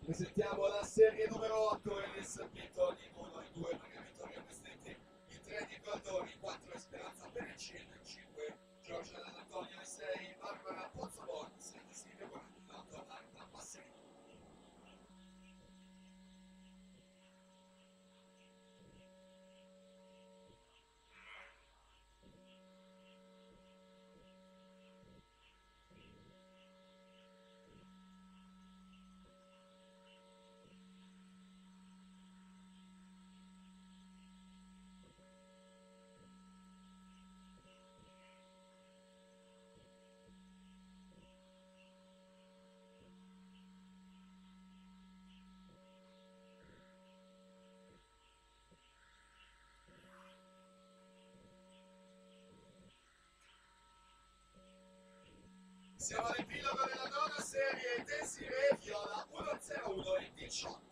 Presentiamo la serie numero 8, Elis Pinto in 1, in 2 Maria Vittorio Pestenti, in 3 di Goldoni, 4 Speranza Perecin, in 5 Giorgia D'Antonio, in 6 Barbara Pozzobon, 7 Silvia Guardi, 8 Marta Passerini. Siamo all'epilogo della nona serie Desiree Viola 101 e 18.